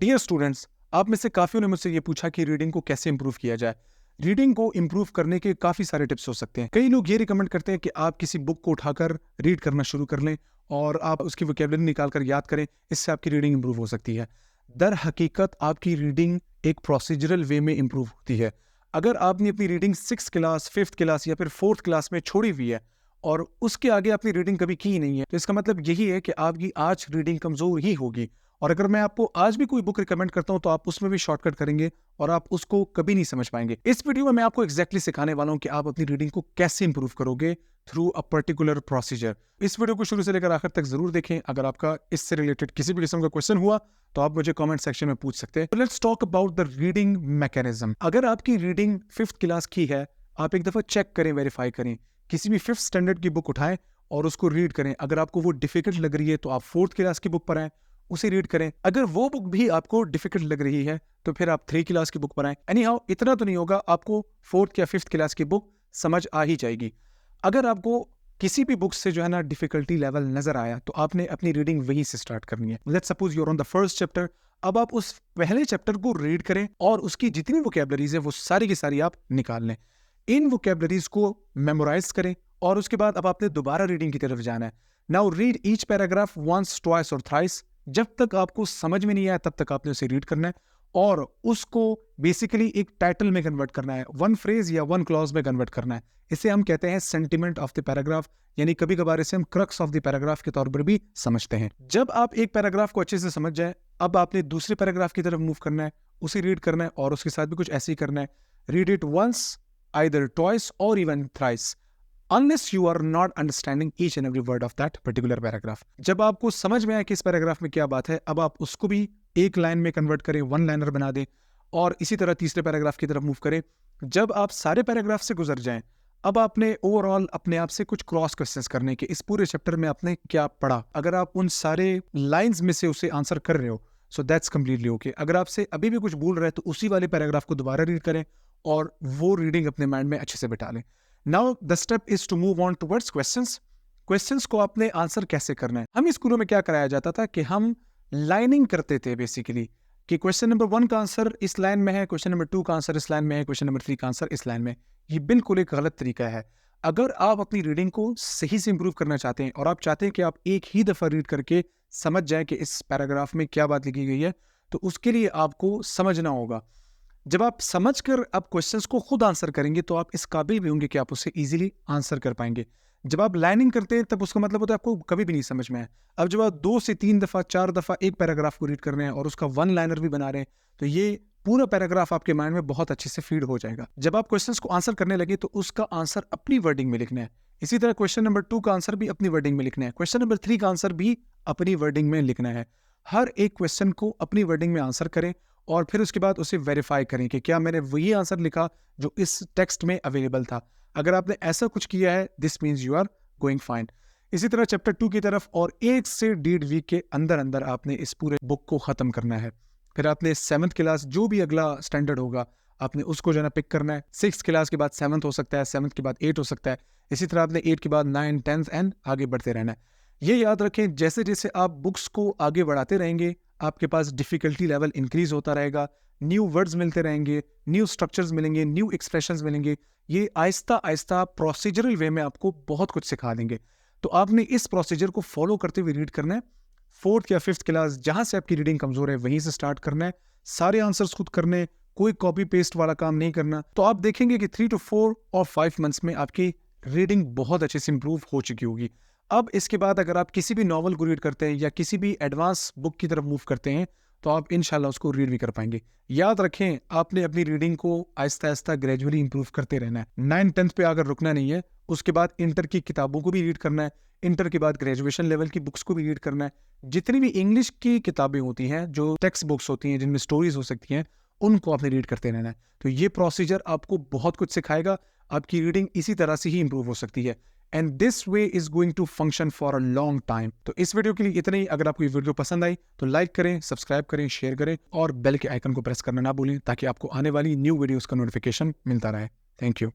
Dear students, आप में से काफ़ियों ने मुझसे ये पूछा कि रीडिंग को कैसे इंप्रूव किया जाए। रीडिंग को इंप्रूव करने के काफ़ी सारे टिप्स हो सकते हैं। कई लोग ये रिकमेंड करते हैं कि आप किसी बुक को उठाकर रीड करना शुरू कर लें और आप उसकी वोकैबुलरी निकाल कर याद करें, इससे आपकी रीडिंग इंप्रूव हो सकती है। दर हकीकत आपकी रीडिंग एक प्रोसीजरल वे में इंप्रूव होती है। अगर आपने अपनी reading 6th class, 5th class या फिर 4th क्लास में छोड़ी हुई है और उसके आगे आपने रीडिंग कभी की ही नहीं है, तो इसका मतलब यही है कि आपकी आज रीडिंग कमज़ोर ही होगी। और अगर मैं आपको आज भी कोई बुक रिकमेंड करता हूं तो आप उसमें भी शॉर्टकट करेंगे और आप उसको कभी नहीं समझ पाएंगे। इस वीडियो में मैं आपको एग्जैक्टली सिखाने वाला हूं कि आप अपनी रीडिंग को कैसे इंप्रूव करोगे थ्रू अ पर्टिकुलर प्रोसीजर। इस वीडियो को शुरू से लेकर आखिर तक जरूर देखें। अगर आपका इससे रिलेटेड किसी भी किस्म का क्वेश्चन हुआ तो आप मुझे कमेंट सेक्शन में पूछ सकते हैं। Let's talk about the reading mechanism. अगर आपकी रीडिंग 5th क्लास की है, आप एक दफा चेक करें, वेरीफाई करें। किसी भी 5th स्टैंडर्ड की बुक उठाएं और उसको रीड करें। अगर आपको वो डिफिकल्ट लग रही है तो आप 4th क्लास की बुक पर आए, उसे रीड करें। अगर वो बुक भी आपको डिफिकल्ट लग रही है तो फिर आप 3 क्लास की बुक पर आए। एनी हाउ, इतना तो नहीं होगा, आपको 4th या 5th क्लास की बुक समझ आ ही जाएगी। अगर आपको किसी भी बुक से जो है ना डिफिकल्टी लेवल नजर आया तो आपने अपनी रीडिंग वहीं से स्टार्ट करनी है। Let's suppose you are on the first chapter. अब आप उस पहले चैप्टर को रीड करें और उसकी जितनी वोकैबुलरीज है वो सारी की सारी आप निकाल लें। इन वोकैबुलरीज को मेमोराइज करें और उसके बाद अब आपने दोबारा रीडिंग की तरफ जाना है। Now read each paragraph once, twice और थ्राइस। जब तक आपको समझ में नहीं आया तब तक आपने उसे रीड करना है और उसको बेसिकली एक टाइटल में कन्वर्ट करना है, वन फ्रेज या वन क्लॉज में कन्वर्ट करना है। इसे हम कहते हैं सेंटिमेंट ऑफ द पैराग्राफ, यानी कभी कभार इसे हम क्रक्स ऑफ द पैराग्राफ के तौर पर भी समझते हैं। जब आप एक पैराग्राफ को अच्छे से समझ जाए, अब आपने दूसरे पैराग्राफ की तरफ मूव करना है, उसे रीड करना है और उसके साथ भी कुछ ऐसे ही करना है। Read it once, either twice और even thrice, unless you are not understanding each and every word of that particular paragraph। जब आपको समझ में आए कि इस पैराग्राफ में क्या बात है, अब आप उसको भी एक लाइन में कन्वर्ट करें, वन लाइनर बना दें और इसी तरह तीसरे पैराग्राफ की तरफ मूव करें। जब आप सारे पैराग्राफ से गुजर जाएं, अब आपने ओवरऑल अपने आप से कुछ क्रॉस क्वेश्चंस करने के, इस पूरे चैप्टर में आपने क्या पढ़ा। अगर आप उन सारे लाइंस में से उसे आंसर कर रहे हो सो दैट्स कंप्लीटली ओके। अगर आपसे अभी भी कुछ भूल रहा है तो उसी वाले पैराग्राफ को दोबारा रीड करें और वो रीडिंग अपने माइंड में अच्छे से बिठा लें। Now the step is to move on towards questions. Questions को आपने आंसर कैसे करना है। हम स्कूलों में क्या कराया जाता था कि हम लाइनिंग करते थे बेसिकली, कि क्वेश्चन नंबर 1 का आंसर इस लाइन में है, क्वेश्चन नंबर 2 का आंसर इस लाइन में है, क्वेश्चन नंबर 3 का आंसर इस लाइन में। ये बिल्कुल एक गलत तरीका है। अगर आप अपनी रीडिंग को सही से इंप्रूव करना चाहते हैं और आप चाहते हैं कि आप एक ही दफा रीड करके समझ जाए कि इस पैराग्राफ में क्या बात लिखी गई है, तो उसके लिए आपको समझना होगा। जब आप समझकर आप क्वेश्चंस को खुद आंसर करेंगे तो आप इस काबिल भी होंगे कि आप उसे इजीली आंसर कर पाएंगे। जब आप लाइनिंग करते हैं तब उसका मतलब होता है आपको कभी भी नहीं समझ में आए। अब जब आप 2 से 3 दफा, 4 दफा एक पैराग्राफ को रीड कर रहे हैं और उसका वन लाइनर भी बना रहे हैं, तो ये पूरा पैराग्राफ आपके माइंड में बहुत अच्छे से फीड हो जाएगा। जब आप क्वेश्चंस को आंसर करने लगे तो उसका आंसर अपनी वर्डिंग में लिखना है। इसी तरह क्वेश्चन नंबर 2 का आंसर भी अपनी वर्डिंग में लिखना है, क्वेश्चन नंबर 3 का आंसर भी अपनी वर्डिंग में लिखना है। हर एक क्वेश्चन को अपनी वर्डिंग में आंसर करें और फिर उसके बाद उसे वेरीफाई करें कि क्या मैंने वही आंसर लिखा जो इस टेक्स्ट में अवेलेबल था। अगर आपने ऐसा कुछ किया है, this means you are going fine. इसी तरह चैप्टर 2 की तरफ और 1 से 1.5 वीक के अंदर अंदर आपने इस पूरे बुक को खत्म करना है। फिर आपने 7th क्लास, जो भी अगला स्टैंडर्ड होगा, आपने उसको जो है पिक करना है। 6th क्लास के बाद 7th हो सकता है, 7th के बाद 8 हो सकता है। इसी तरह आपने 8 के बाद 9, 10th एंड आगे बढ़ते रहना है। ये याद रखें, जैसे जैसे आप बुक्स को आगे बढ़ाते रहेंगे आपके पास डिफिकल्टी लेवल इंक्रीज होता रहेगा, न्यू वर्ड्स मिलते रहेंगे, न्यू स्ट्रक्चर्स मिलेंगे, न्यू एक्सप्रेशंस मिलेंगे। ये आहिस्ता आहिस्ता प्रोसीजरल वे में आपको बहुत कुछ सिखा देंगे। तो आपने इस प्रोसीजर को फॉलो करते हुए रीड करना है। 4th या 5th क्लास, जहां से आपकी रीडिंग कमजोर है वहीं से स्टार्ट करना है। सारे आंसर्स खुद करने, कोई कॉपी पेस्ट वाला काम नहीं करना। तो आप देखेंगे कि 3 to 4 और 5 मंथ्स में आपकी रीडिंग बहुत अच्छे से इंप्रूव हो चुकी होगी। अब इसके बाद अगर आप किसी भी नॉवल को रीड करते हैं या किसी भी एडवांस बुक की तरफ मूव करते हैं तो आप इंशाल्लाह उसको रीड भी कर पाएंगे। याद रखें, आपने अपनी रीडिंग को आहिस्ता आहिस्ता ग्रेजुअली इंप्रूव करते रहना है। 9, 10th पे आकर रुकना नहीं है। उसके बाद इंटर की किताबों को भी रीड करना है, इंटर के बाद ग्रेजुएशन लेवल की बुक्स को भी रीड करना है। जितनी भी इंग्लिश की किताबें होती हैं, जो टेक्स्ट बुक्स होती हैं जिनमें स्टोरीज हो सकती हैं, उनको आपने रीड करते रहना है। तो ये प्रोसीजर आपको बहुत कुछ सिखाएगा। आपकी रीडिंग इसी तरह से ही इंप्रूव हो सकती है and this way is going to function for a long time. तो इस वीडियो के लिए इतना ही। अगर आपको ये वीडियो पसंद आई तो लाइक करें, सब्सक्राइब करें, शेयर करें और बेल के आइकन को प्रेस करना ना भूलें ताकि आपको आने वाली न्यू वीडियोस का नोटिफिकेशन मिलता रहे। Thank you.